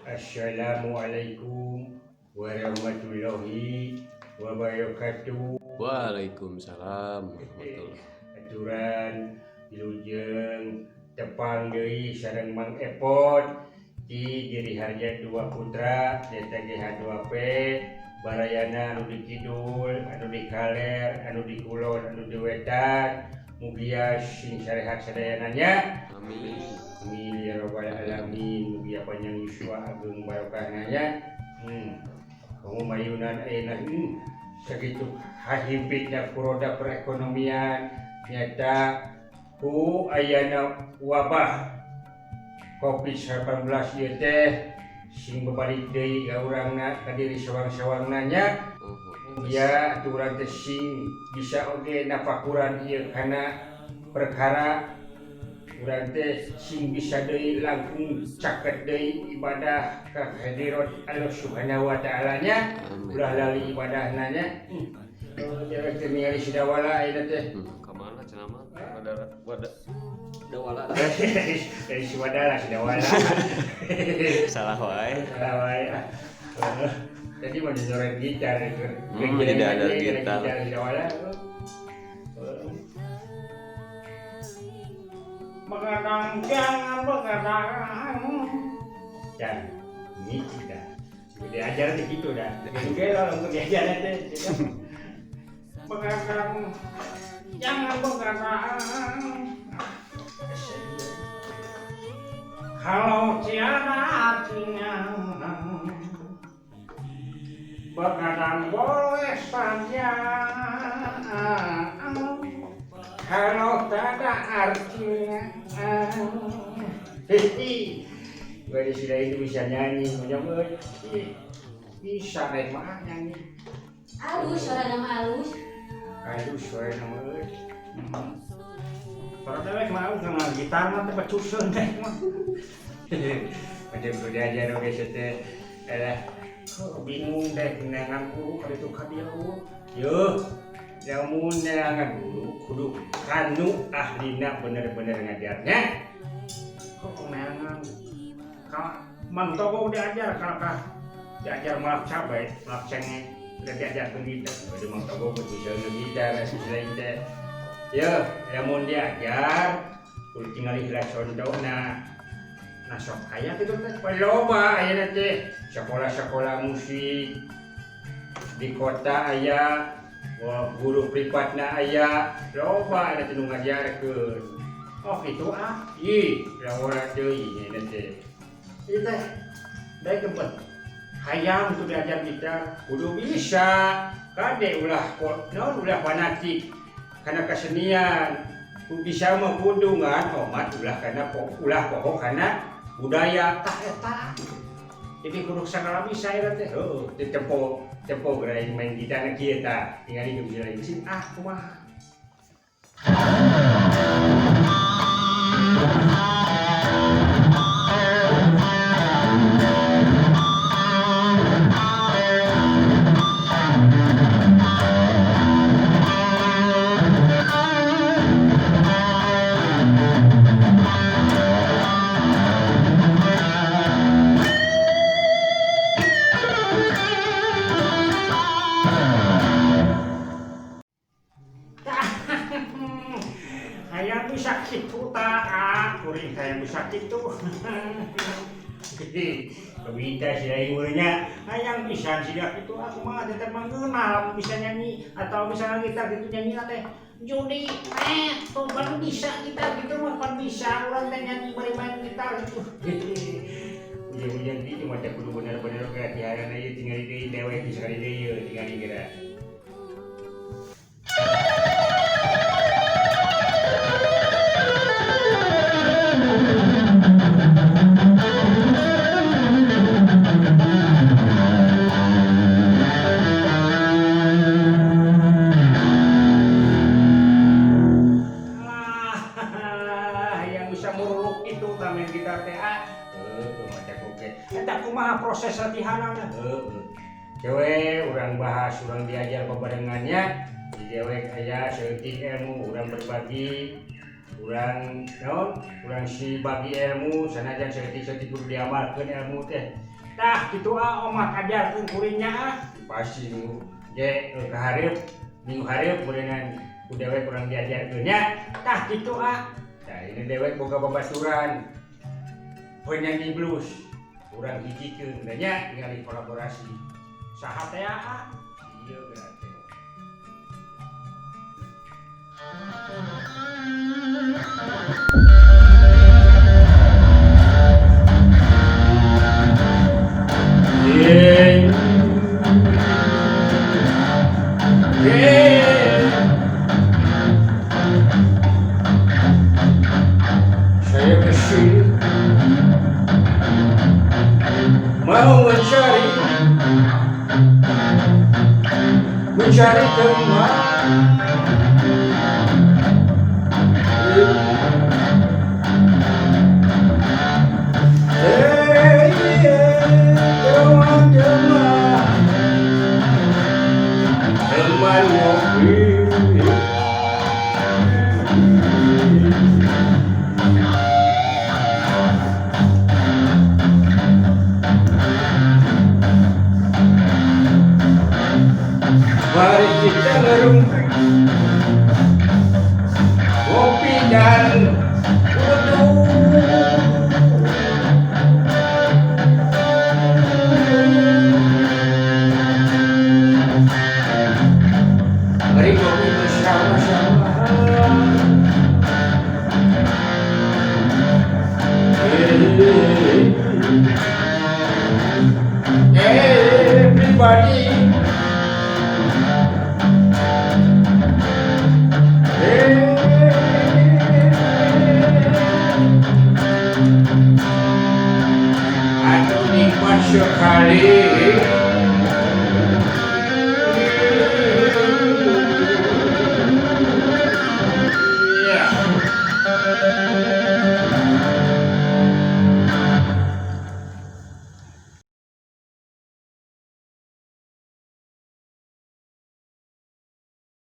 Assalamualaikum warahmatullahi wabarakatuh. Waalaikumsalam warahmatullahi. Aturan dilujeng tepang deui sareng Mang Epot di Giri Harja dua putra Deta GH2P barayana anu di kidul, anu di kaler, anu di kulon, anu di wetan, mugia sing sarehat sadayananya. Amin. Amin ya rabbal alamin. Mugia panjang yuswa agung barokahnya. Kamu mayunan ayeuna sakitu hahimpitna kuroda perekonomian nyata ku ayana wabah COVID-19 ieu teh sing bebalik deui ka urangna ka diri sawang-sawangna nya. Ya aturan teh sing bisa oge napakuran ieu kana perkara urang teh sing bisa deui langkung caket deui ibadah ka hadirat Allah Subhanahu wa taala nya. Ulah lali ibadahna nya. Jarak teh ningali sidawala ayeuna teh. Kamana cenah mah? Dawala. Dari si wadala sidawala. Salah wae. Salah wae. Jadi mau nyoret gitar itu. Tidak ada gitar. Sidawala. Begadang jangan begadang. Dan ini tidak. Diajar begitu dah. Juga lah untuk diajar teh. Begadang jangan begadang. Kalau tiada artinya, begadang boleh saja. Kalau tak ada artinya, gue sudah itu bisa nyanyi, menyambut, bisa naik mah nyanyi. Halus, suara nama halus. Halus, suara nama halus. Kalau tak mau sama gitar mah tempat susun naik mah. Macam tu dia ajar oke sete, bingung deh nenganku kalau itu kadiaku, yo. Namun nerangan dulu kudu kanu ahlina bener-bener ngajarnya. Kok nerangan? Kalau Mang Togo udah ajar, kalau diajar malah cabai, malah cengeng, udah diajar pendidik. Udah Mang Togo bisa ngegitar, selain teh. Ya, namun diajar, kudu tinggal ikhlas contoh nah sok kayak gitu teh. Loba ayeuna teh sekolah-sekolah musik di kota aya. Wah, guru privatna aya loba ada tinu ngajarkeun. Oh kitu lawan deui nya teh. Ieu teh daek tempat hayang untuk belajar gitar kudu bisa kade ulah fanatik kana kesenian. Kudu bisa mah kudu ngan omat ulah kana poho kana budaya tah eta. Jadi kudu sagala bisa eta teh. Heuh, teu tempo gerai main gitar kieu tah. Tingali geus lain sih kumaha. Hayang bisa kitu tah, kuring hayang bisa kitu. Kewita sila imunya, hayang bisa sila kitu aku mah tetep manggeunah bisa nyanyi atau bisa gitar gitu nyanyi teh. Judi, tuh kan bisa gitar gitu mah kan bisa urang teh nyanyi bari main gitar gitu. Ujung-ujung di cuma teh kudu bener-bener kelatihan ieu tinggal deui dewek bisa deui tinggal geura. proses latihanana. Cewek urang bahas, urang diajar pebarengannya. Di cewek aya seuntik ilmu, urang berbagi, urang naon? Urang si bagi ilmu, sanajan seuntik-seuntik kudu diamalkeun ilmu teh. Tah kitu omah ajarkeun kuringnya pasti nu ge kahareup minggu hareup beunang ku dewek urang diajarkeun nya. Tah kitu Tah ini dewek boga babaturan penyanyi blues urang hijikeun da nya ningali kolaborasi. Saha teh ieu berarti. Saya kesini mau mencari teman. Teman ngopi. Mari kita ngerumpi kopi dan uduk. Mari kopi bersama-sama. Everybody. Aduh nikmat sekali.